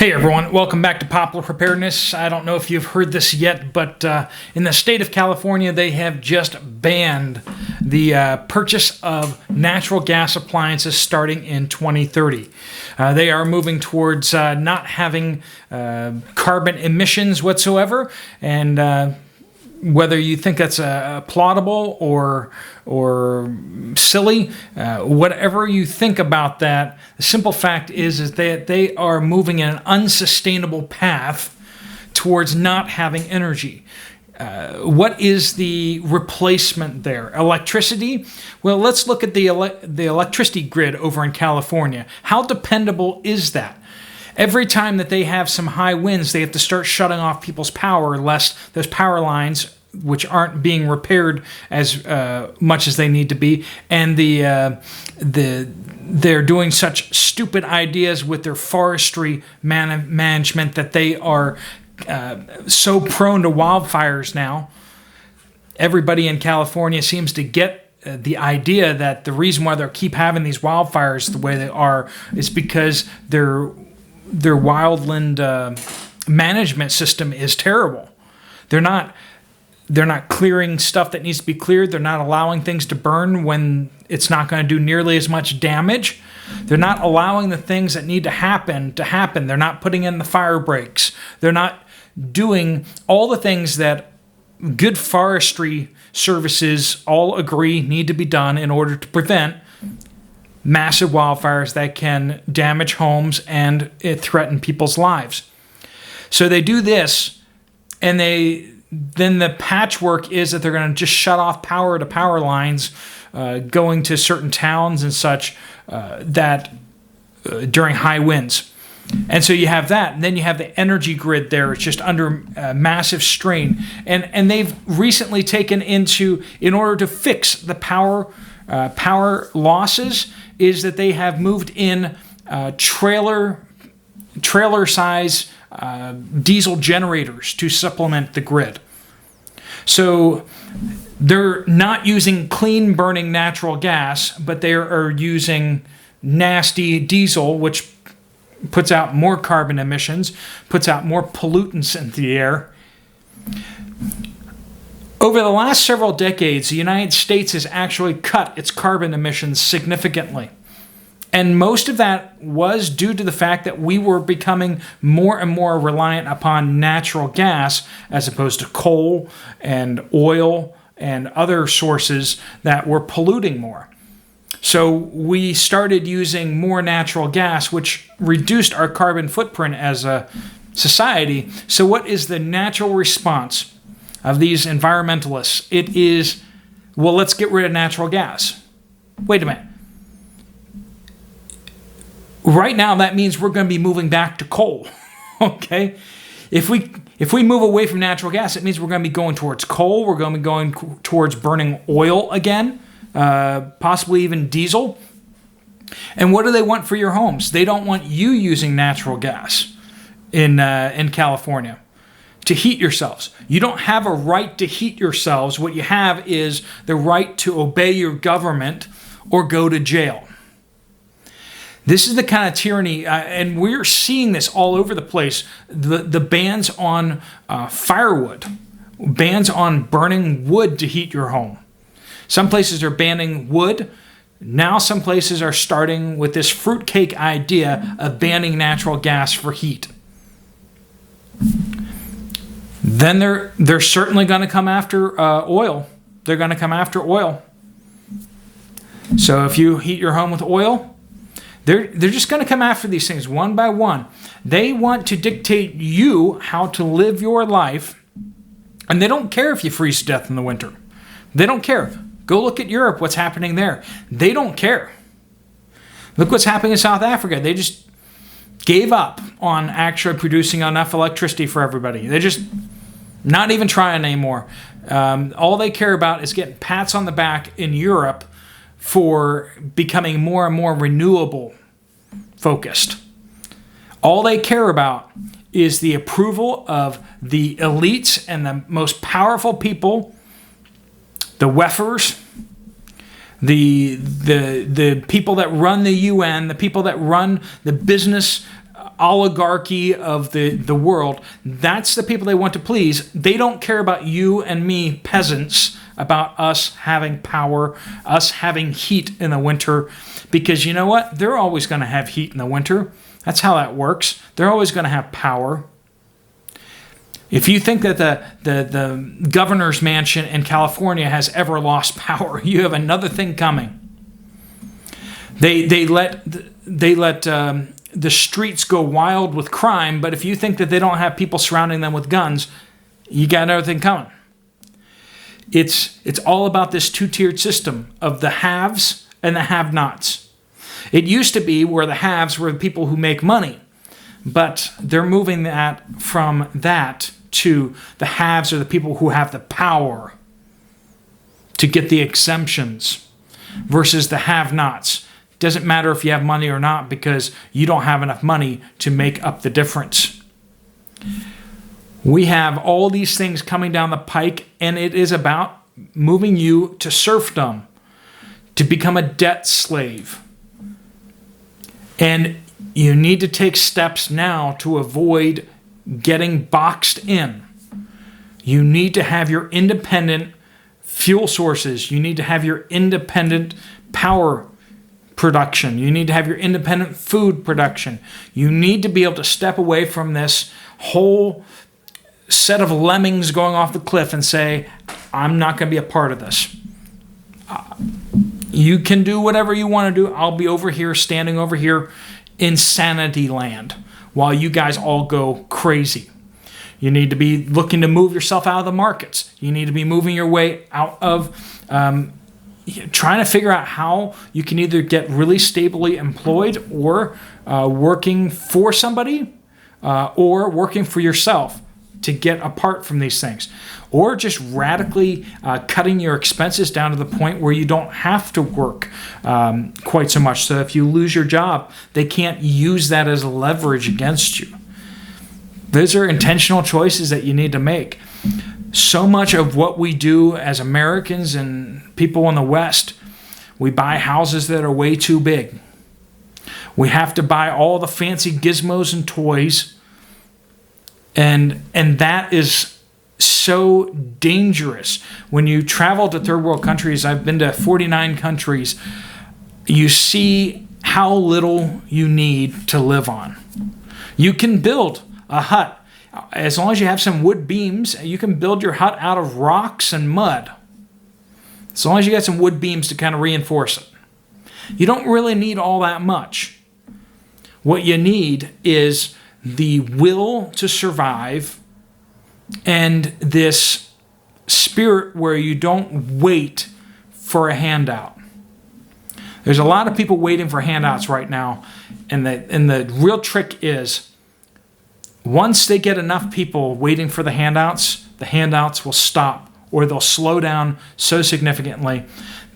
Hey everyone, welcome back to Poplar Preparedness. I don't know if you've heard this yet, but in the state of California, they have just banned the purchase of natural gas appliances starting in 2030. They are moving towards not having carbon emissions whatsoever, and whether you think that's plausible or silly, whatever you think about that, the simple fact is that they are moving in an unsustainable path towards not having energy. What is the replacement there? Electricity? Well, let's look at the electricity grid over in California. How dependable is that? Every time that they have some high winds, they have to start shutting off people's power lest those power lines, which aren't being repaired as much as they need to be, and they're doing such stupid ideas with their forestry management that they are so prone to wildfires now. Everybody in California seems to get the idea that the reason why they keep having these wildfires the way they are is because their wildland management system is terrible. They're not clearing stuff that needs to be cleared. They're not allowing things to burn when it's not going to do nearly as much damage. They're not allowing the things that need to happen. They're not putting in the fire breaks. They're not doing all the things that good forestry services all agree need to be done in order to prevent massive wildfires that can damage homes and threaten people's lives. So they do this, and then the patchwork is that they're going to just shut off power to power lines going to certain towns and such during high winds. And so you have that, and then you have the energy grid there. It's just under massive strain. And they've recently taken in order to fix the power losses, is that they have moved in trailer size diesel generators to supplement the grid. So they're not using clean burning natural gas, but they are using nasty diesel, which puts out more carbon emissions, puts out more pollutants into the air. Over the last several decades, the United States has actually cut its carbon emissions significantly. And most of that was due to the fact that we were becoming more and more reliant upon natural gas as opposed to coal and oil and other sources that were polluting more. So we started using more natural gas, which reduced our carbon footprint as a society. So what is the natural response of these environmentalists? It is, well, let's get rid of natural gas. Wait a minute. Right now, that means we're going to be moving back to coal, okay? If we move away from natural gas, it means we're going to be going towards coal. We're going to be going towards burning oil again, possibly even diesel. And what do they want for your homes? They don't want you using natural gas in California to heat yourselves. You don't have a right to heat yourselves. What you have is the right to obey your government or go to jail. This is the kind of tyranny, and we're seeing this all over the place. The bans on firewood, bans on burning wood to heat your home. Some places are banning wood. Now some places are starting with this fruitcake idea of banning natural gas for heat. Then they're certainly going to come after oil. They're going to come after oil. So if you heat your home with oil, they're just going to come after these things one by one. They want to dictate you how to live your life, and they don't care if you freeze to death in the winter. They don't care. Go look at Europe, what's happening there. They don't care. Look what's happening in South Africa. They just gave up on actually producing enough electricity for everybody. They're just not even trying anymore. All they care about is getting pats on the back in Europe for becoming more and more renewable focused. All they care about is the approval of the elites and the most powerful people, the weffers, the people that run the UN, the people that run the business oligarchy of the world. That's the people they want to please. They don't care about you and me, peasants, about us having power, us having heat in the winter. Because you know what? They're always going to have heat in the winter. That's how that works. They're always going to have power. If you think that the governor's mansion in California has ever lost power, you have another thing coming. They let the streets go wild with crime, but if you think that they don't have people surrounding them with guns, you got another thing coming. It's all about this two-tiered system of the haves and the have-nots. It used to be where the haves were the people who make money, but they're moving that from that to the haves are the people who have the power to get the exemptions versus the have-nots. Doesn't matter if you have money or not because you don't have enough money to make up the difference. We have all these things coming down the pike, and it is about moving you to serfdom, to become a debt slave. And you need to take steps now to avoid getting boxed in. You need to have your independent fuel sources. You need to have your independent power production. You need to have your independent food production. You need to be able to step away from this whole set of lemmings going off the cliff and say, I'm not going to be a part of this. You can do whatever you want to do. I'll be over here, standing over here in sanity land while you guys all go crazy. You need to be looking to move yourself out of the markets. You need to be moving your way out of trying to figure out how you can either get really stably employed or working for somebody or working for yourself to get apart from these things, or just radically cutting your expenses down to the point where you don't have to work quite so much. So if you lose your job, they can't use that as leverage against you. Those are intentional choices that you need to make. So much of what we do as Americans and people in the West, we buy houses that are way too big. We have to buy all the fancy gizmos and toys. And that is so dangerous. When you travel to third world countries, I've been to 49 countries, you see how little you need to live on. You can build a hut. As long as you have some wood beams, you can build your hut out of rocks and mud. As long as you got some wood beams to kind of reinforce it. You don't really need all that much. What you need is the will to survive and this spirit where you don't wait for a handout. There's a lot of people waiting for handouts right now, and the real trick is once they get enough people waiting for the handouts will stop, or they'll slow down so significantly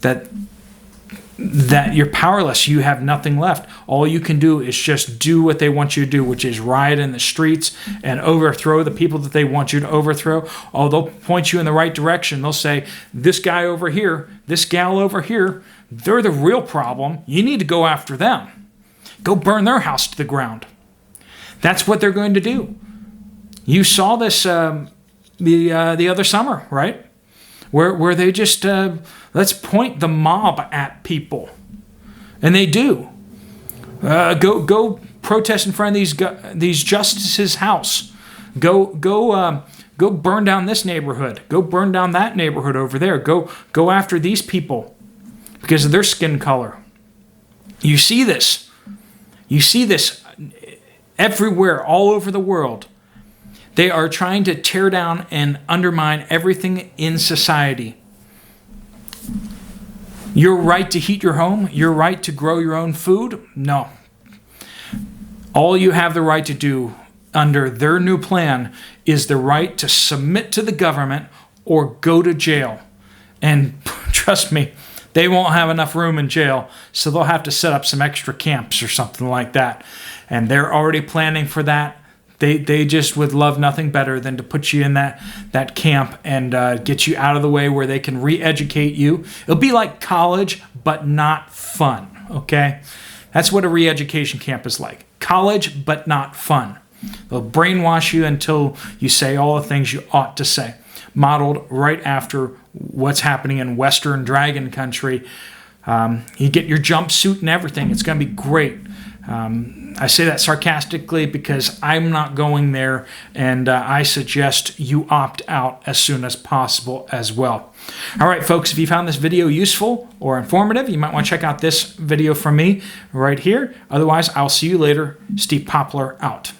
that you're powerless. You have nothing left. All you can do is just do what they want you to do, which is riot in the streets and overthrow the people that they want you to overthrow. Oh, they'll point you in the right direction. They'll say, this guy over here, this gal over here, they're the real problem. You need to go after them. Go burn their house to the ground. That's what they're going to do. You saw this the other summer, right? Where they just, let's point the mob at people. And they do. Go protest in front of these justices' house. Go burn down this neighborhood. Go burn down that neighborhood over there. Go after these people because of their skin color. You see this. You see this everywhere, all over the world. They are trying to tear down and undermine everything in society. Your right to heat your home, your right to grow your own food, no. All you have the right to do under their new plan is the right to submit to the government or go to jail. And trust me, they won't have enough room in jail, so they'll have to set up some extra camps or something like that. And they're already planning for that. They just would love nothing better than to put you in that camp and get you out of the way where they can re-educate you. It'll be like college, but not fun, okay? That's what a re-education camp is like. college, but not fun. They'll brainwash you until you say all the things you ought to say. Modeled right after what's happening in Western Dragon Country. You get your jumpsuit and everything. It's going to be great. I say that sarcastically because I'm not going there, and I suggest you opt out as soon as possible as well. All right, folks, if you found this video useful or informative, you might want to check out this video from me right here. Otherwise, I'll see you later. Steve Poplar out.